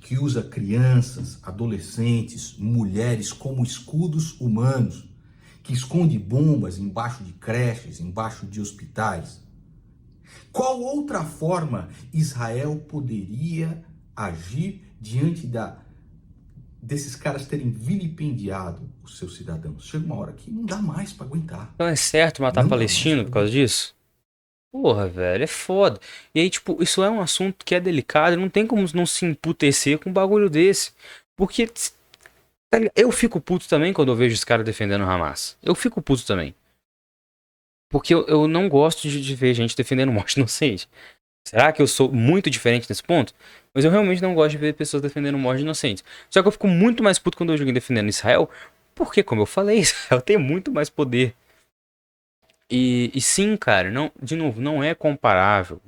que usa crianças, adolescentes, mulheres como escudos humanos, que esconde bombas embaixo de creches, embaixo de hospitais. Qual outra forma Israel poderia agir diante desses caras terem vilipendiado os seus cidadãos? Chega uma hora que não dá mais pra aguentar. Então é certo matar palestino por causa disso? Porra, velho, é foda. E aí, tipo, isso é um assunto que é delicado, não tem como não se emputecer com um bagulho desse. Porque eu fico puto também quando eu vejo os caras defendendo o Hamas. Eu fico puto também. Porque eu não gosto de ver gente defendendo morte inocente. Será que eu sou muito diferente nesse ponto? Mas eu realmente não gosto de ver pessoas defendendo morte inocente. Só que eu fico muito mais puto quando eu vejo alguém defendendo Israel. Porque, como eu falei, Israel tem muito mais poder. E sim, cara, não, de novo, não é comparável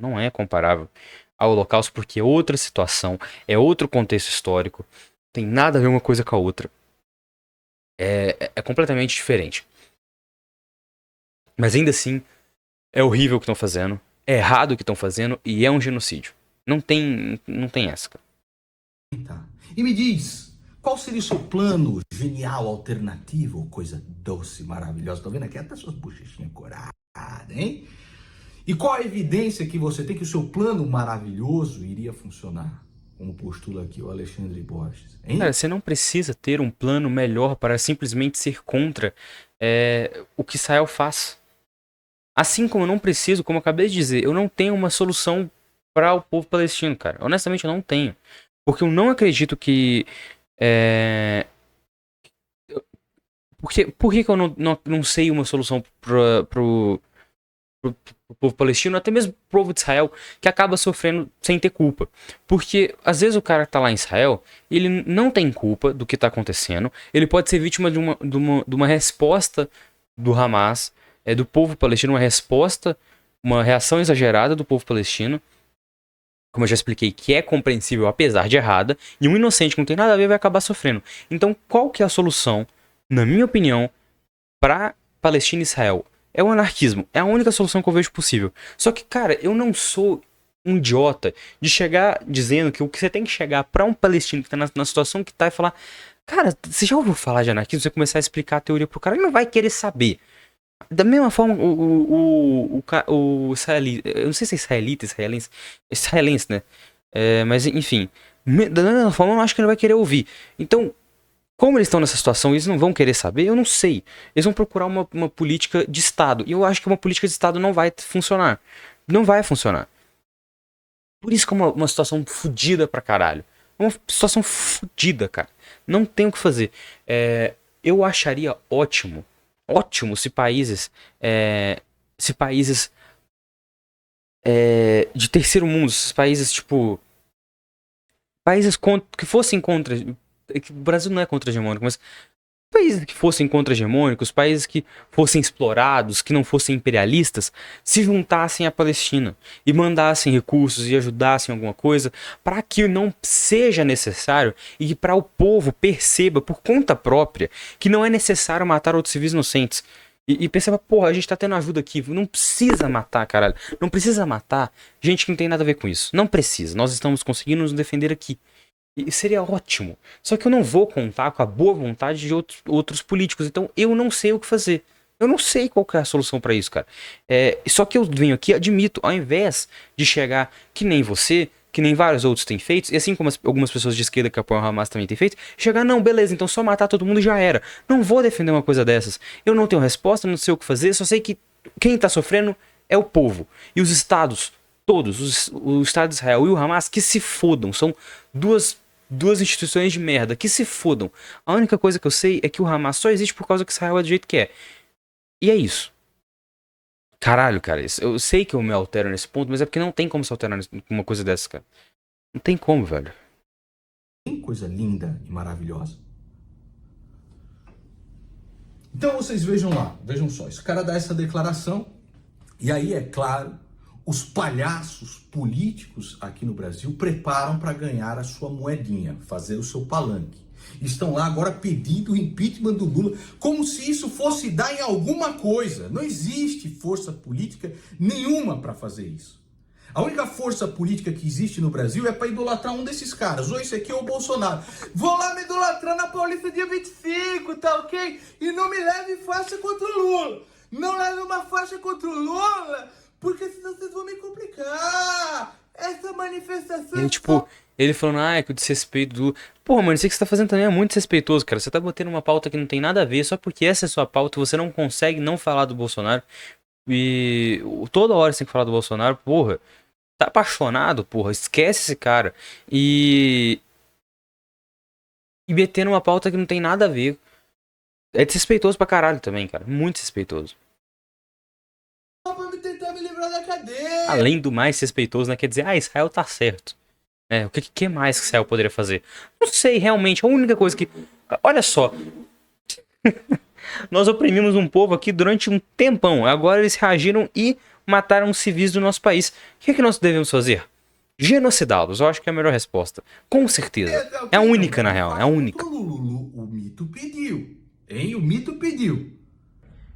ao Holocausto, porque é outra situação, é outro contexto histórico, tem nada a ver uma coisa com a outra. É completamente diferente. Mas ainda assim, é horrível o que estão fazendo, é errado o que estão fazendo e é um genocídio. Não tem essa, cara. Tá. E me diz, qual seria o seu plano genial, alternativo, coisa doce, maravilhosa? Tô vendo aqui até suas bochechinhas coradas, hein? E qual a evidência que você tem que o seu plano maravilhoso iria funcionar? Como postula aqui o Alexandre Borges, hein? Cara, você não precisa ter um plano melhor para simplesmente ser contra o que Israel faz. Assim como eu não preciso, como eu acabei de dizer, eu não tenho uma solução para o povo palestino, cara. Honestamente, eu não tenho. Porque eu não acredito que. Por que eu não sei uma solução pro povo palestino, até mesmo pro povo de Israel, que acaba sofrendo sem ter culpa? Porque às vezes o cara que tá lá em Israel, ele não tem culpa do que tá acontecendo, ele pode ser vítima de uma resposta do Hamas, do povo palestino, uma reação exagerada do povo palestino, como eu já expliquei, que é compreensível apesar de errada, e um inocente que não tem nada a ver vai acabar sofrendo. Então, qual que é a solução, na minha opinião, para Palestina e Israel? É o anarquismo. É a única solução que eu vejo possível. Só que, cara, eu não sou um idiota de chegar dizendo que o que você tem que chegar para um palestino que tá na situação que tá e falar: cara, você já ouviu falar de anarquismo? Você começar a explicar a teoria pro cara, ele não vai querer saber. Da mesma forma, o israelita, eu não sei se é israelense, né? Mas enfim, da mesma forma, eu não acho que ele vai querer ouvir. Então, como eles estão nessa situação e eles não vão querer saber, eu não sei. Eles vão procurar uma política de Estado. E eu acho que uma política de Estado não vai funcionar. Não vai funcionar. Por isso que é uma situação fodida pra caralho. É uma situação fodida, cara. Não tem o que fazer. Eu acharia ótimo se países de terceiro mundo, esses países tipo que fossem contra, que o Brasil não é contra-hegemônico, mas países que fossem contra-hegemônicos, países que fossem explorados, que não fossem imperialistas, se juntassem à Palestina e mandassem recursos e ajudassem em alguma coisa para que não seja necessário e para o povo perceba por conta própria que não é necessário matar outros civis inocentes. E perceba, porra, a gente tá tendo ajuda aqui, não precisa matar, caralho. Não precisa matar gente que não tem nada a ver com isso. Não precisa, nós estamos conseguindo nos defender aqui. E seria ótimo. Só que eu não vou contar com a boa vontade de outros políticos. Então eu não sei o que fazer. Eu não sei qual que é a solução pra isso, cara. Só que eu venho aqui, admito, ao invés de chegar que nem você, que nem vários outros têm feito, e assim como algumas pessoas de esquerda que apoiam o Hamas também têm feito, chegar, não, beleza, então só matar todo mundo já era. Não vou defender uma coisa dessas. Eu não tenho resposta, não sei o que fazer, só sei que quem tá sofrendo é o povo. E os estados, todos, o Estado de Israel e o Hamas, que se fodam. São duas instituições de merda, que se fodam. A única coisa que eu sei é que o Hamas só existe por causa que Israel é do jeito que é. E é isso. Caralho, cara, eu sei que eu me altero nesse ponto, mas é porque não tem como se alterar com uma coisa dessa, cara. Não tem como, velho. Tem coisa linda e maravilhosa. Então vocês vejam lá, vejam só, esse cara dá essa declaração, e aí, é claro, os palhaços políticos aqui no Brasil preparam para ganhar a sua moedinha, fazer o seu palanque. Estão lá agora pedindo o impeachment do Lula, como se isso fosse dar em alguma coisa. Não existe força política nenhuma para fazer isso. A única força política que existe no Brasil é para idolatrar um desses caras. Ou esse aqui é o Bolsonaro. Vou lá me idolatrar na Paulista dia 25, tá ok? E não me leve faixa contra o Lula. Não leve uma faixa contra o Lula, porque senão vocês vão me complicar. Essa manifestação... Ele falando, que o desrespeito do... Porra, mano, isso que você tá fazendo também é muito desrespeitoso, cara. Você tá botando uma pauta que não tem nada a ver, só porque essa é a sua pauta, você não consegue não falar do Bolsonaro. E toda hora você tem que falar do Bolsonaro, porra. Tá apaixonado, porra, esquece esse cara. E metendo uma pauta que não tem nada a ver. É desrespeitoso pra caralho também, cara. Muito desrespeitoso. Pra me tentar me livrar da cadeia. Além do mais respeitoso, né? Quer dizer, Israel tá certo. O que mais que Israel poderia fazer? Não sei, realmente. A única coisa que... Olha só. Nós oprimimos um povo aqui durante um tempão. Agora eles reagiram e mataram civis do nosso país. O que nós devemos fazer? Genocidá-los. Eu acho que é a melhor resposta. Com certeza. É a única, na real. É a única. O mito pediu. Hein? O mito pediu.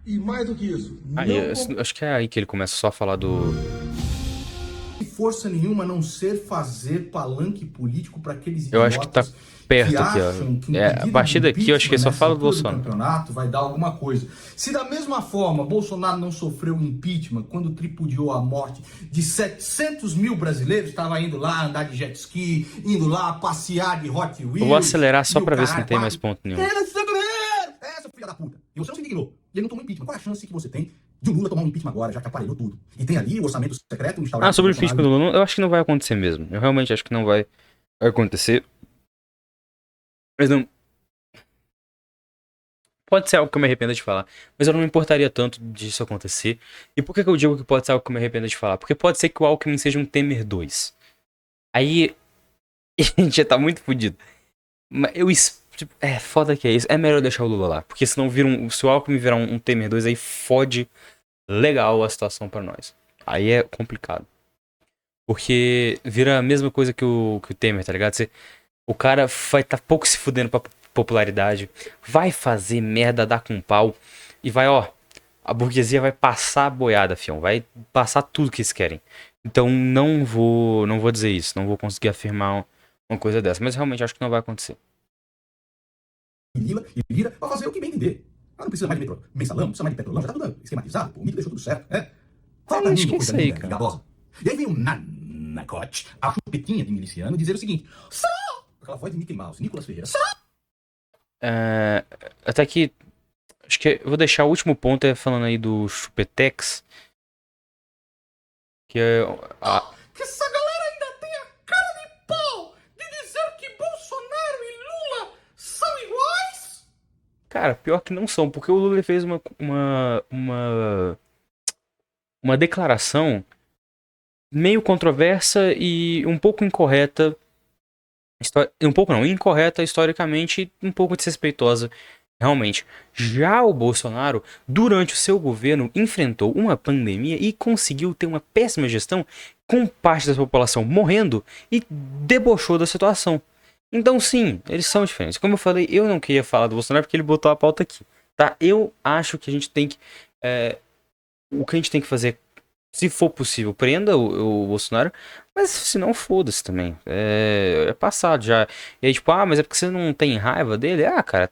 E mais do que isso, Aí, não acho que é aí que ele começa só a falar do... Força nenhuma a não ser fazer palanque político para aqueles Eu acho que tá perto que aqui, ó. acham que um É, a pedido partir de daqui eu acho que ele só impeachment fala do nessa altura Bolsonaro. campeonato vai dar alguma coisa. Se da mesma forma Bolsonaro não sofreu impeachment quando tripudiou a morte de 700 mil brasileiros, estava indo lá andar de jet ski, indo lá passear de Hot Wheels. Eu vou acelerar só e o pra ver se caralho não tem quatro. mais ponto nenhum. Essa filha da puta. E você não se indignou. E ele não tomou impeachment. Qual é a chance que você tem de o Lula tomar um impeachment agora, já que aparelhou tudo? E tem ali o orçamento secreto instaurado. Sobre o pelo impeachment do Lula, eu acho que não vai acontecer mesmo. Eu realmente acho que não vai acontecer. Mas não... Pode ser algo que eu me arrependa de falar, mas eu não me importaria tanto disso acontecer. E por que eu digo que pode ser algo que eu me arrependa de falar? Porque pode ser que o Alckmin seja um Temer 2. Aí a gente já tá muito fodido. Mas foda que é isso. É melhor deixar o Lula lá. Porque senão se o Alckmin virar um Temer 2, aí fode legal a situação pra nós. Aí é complicado. Porque vira a mesma coisa que o Temer, tá ligado? O cara vai tá pouco se fudendo pra popularidade. Vai fazer merda, dar com pau. E vai, ó. A burguesia vai passar a boiada, fião. Vai passar tudo que eles querem. Então não vou dizer isso. Não vou conseguir afirmar uma coisa dessa. Mas realmente acho que não vai acontecer. Lila e Lira pra fazer o que bem entender. Não precisa mais de mensalão, não precisa mais de petrolão, já tá tudo esquematizado, pô, o mito deixou tudo certo, né? Falta acho que é coisa isso aí, linda, cara. gabosa. E aí vem o Nanacote, a chupetinha de miliciano, dizer o seguinte, só, aquela voz de Mickey Mouse, Nicolas Ferreira, só. Até que, acho que eu vou deixar o último ponto falando aí do Chupetex. Que é... Que essa galera ainda tem a cara de pau de dizer que Bolsonaro e Lula são iguais? Cara, pior que não são, porque o Lula fez uma declaração meio controversa e um pouco incorreta. Um pouco não, incorreta historicamente e um pouco desrespeitosa, realmente. Já o Bolsonaro, durante o seu governo, enfrentou uma pandemia e conseguiu ter uma péssima gestão, com parte da população morrendo e debochou da situação. Então sim, eles são diferentes. Como eu falei, eu não queria falar do Bolsonaro porque ele botou a pauta aqui, tá? Eu acho que a gente tem que... o que a gente tem que fazer, se for possível, prenda o Bolsonaro, mas se não, foda-se também. É passado já. E aí, tipo, mas é porque você não tem raiva dele? Cara,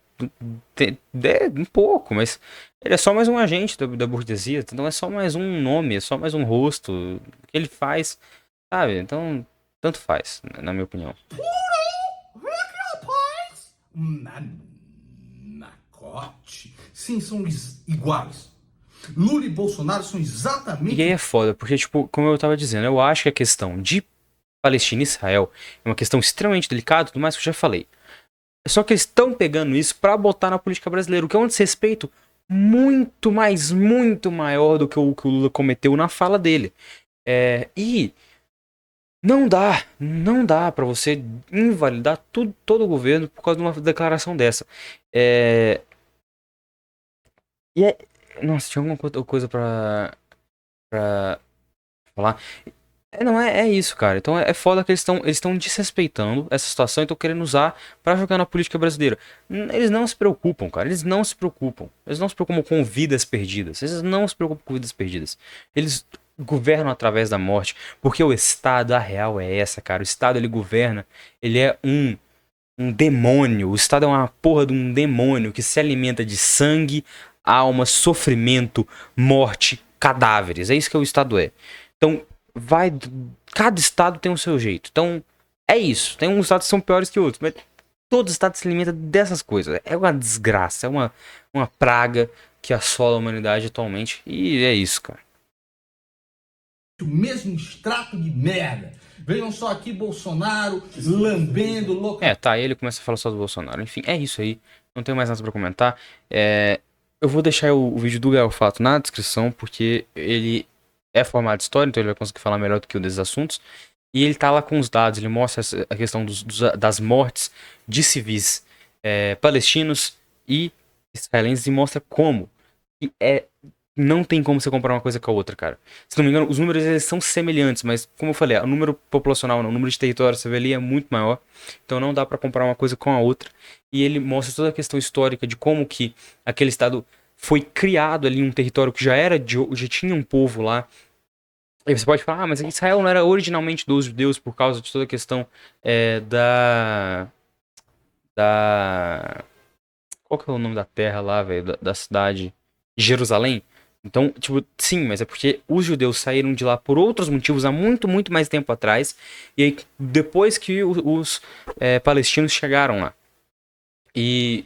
um pouco, mas ele é só mais um agente da burguesia, então é só mais um nome, é só mais um rosto. O que ele faz, sabe? Então, tanto faz, na minha opinião. Nanacote. Sim, são iguais. Lula e Bolsonaro são exatamente... E aí é foda, porque, tipo, como eu tava dizendo, eu acho que a questão de Palestina e Israel é uma questão extremamente delicada, tudo mais que eu já falei. Só que eles estão pegando isso pra botar na política brasileira, o que é um desrespeito muito maior do que o Lula cometeu na fala dele. E não dá pra você invalidar todo o governo por causa de uma declaração dessa. Nossa, tinha alguma coisa pra falar. Não, é isso, cara. Então é foda que eles estão desrespeitando essa situação e estão querendo usar pra jogar na política brasileira. Eles não se preocupam, cara. Eles não se preocupam. Eles não se preocupam com vidas perdidas. Eles não se preocupam com vidas perdidas. Eles governam através da morte. Porque o Estado, a real é essa, cara. O Estado, ele governa. Ele é um demônio. O Estado é uma porra de um demônio que se alimenta de sangue, alma, sofrimento, morte, cadáveres. É isso que o Estado é. Então, cada estado tem o seu jeito. Então, é isso. Tem uns estados que são piores que outros, mas todo estado se alimenta dessas coisas. É uma desgraça, é uma praga que assola a humanidade atualmente. E é isso, cara. O mesmo extrato de merda. Vejam só aqui Bolsonaro lambendo louco. Tá, aí ele começa a falar só do Bolsonaro. Enfim, é isso aí. Não tenho mais nada pra comentar. Eu vou deixar o vídeo do Gael Fato na descrição, porque ele é formado de história, então ele vai conseguir falar melhor do que um desses assuntos. E ele tá lá com os dados, ele mostra a questão das mortes de civis palestinos e israelenses e mostra como que é não tem como você comparar uma coisa com a outra, cara. Se não me engano, os números eles são semelhantes, mas como eu falei, o número populacional, o número de território que você vê ali é muito maior. Então não dá pra comparar uma coisa com a outra. E ele mostra toda a questão histórica de como que aquele estado foi criado ali, um território que já tinha um povo lá. E você pode falar, mas Israel não era originalmente dos judeus por causa de toda a questão da... Qual que é o nome da terra lá, velho? Da cidade de Jerusalém? Então, tipo, sim, mas é porque os judeus saíram de lá por outros motivos há muito, muito mais tempo atrás. E aí, depois que os palestinos chegaram lá. E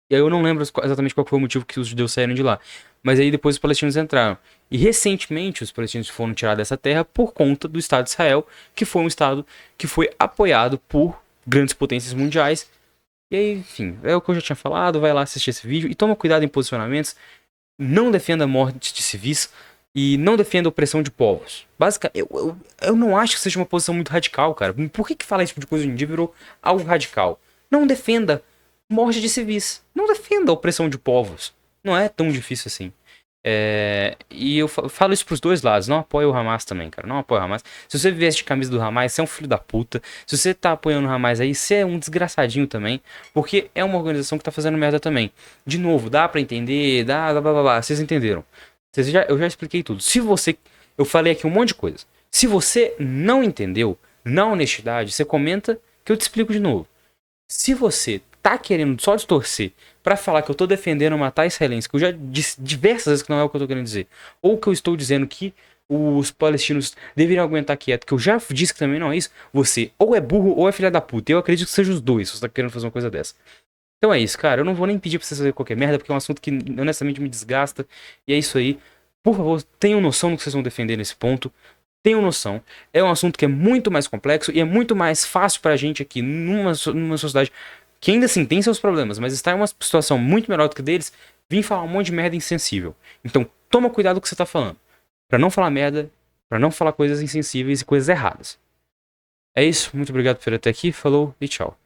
eu não lembro exatamente qual foi o motivo que os judeus saíram de lá. Mas aí depois os palestinos entraram. E recentemente os palestinos foram tirados dessa terra por conta do Estado de Israel, que foi um Estado que foi apoiado por grandes potências mundiais. E aí, enfim, é o que eu já tinha falado, vai lá assistir esse vídeo e toma cuidado em posicionamentos, não defenda a morte de civis e não defenda a opressão de povos. Basicamente, eu não acho que seja uma posição muito radical, cara. Por que falar esse tipo de coisa hoje em dia virou algo radical? Não defenda morte de civis, não defenda a opressão de povos. Não é tão difícil assim. E eu falo isso pros dois lados. Não apoio o Hamas também, cara. Não apoio o Hamas. Se você veste camisa do Hamas, você é um filho da puta. Se você tá apoiando o Hamas aí, você é um desgraçadinho também. Porque é uma organização que tá fazendo merda também. De novo, dá pra entender, blá blá blá. Vocês entenderam. Eu já expliquei tudo. Eu falei aqui um monte de coisa. Se você não entendeu, na honestidade, você comenta que eu te explico de novo. Se você tá querendo só distorcer pra falar que eu tô defendendo matar israelenses, que eu já disse diversas vezes que não é o que eu tô querendo dizer, ou que eu estou dizendo que os palestinos deveriam aguentar quieto, que eu já disse que também não é isso, você ou é burro ou é filha da puta. Eu acredito que seja os dois, se você tá querendo fazer uma coisa dessa. Então é isso, cara. Eu não vou nem pedir pra você fazer qualquer merda, porque é um assunto que honestamente me desgasta. E é isso aí. Por favor, tenham noção do que vocês vão defender nesse ponto. Tenham noção. É um assunto que é muito mais complexo e é muito mais fácil pra gente aqui, numa sociedade que ainda assim tem seus problemas, mas está em uma situação muito melhor do que deles, vir falar um monte de merda insensível. Então, toma cuidado com o que você tá falando. Pra não falar merda, pra não falar coisas insensíveis e coisas erradas. É isso. Muito obrigado por ir até aqui. Falou e tchau.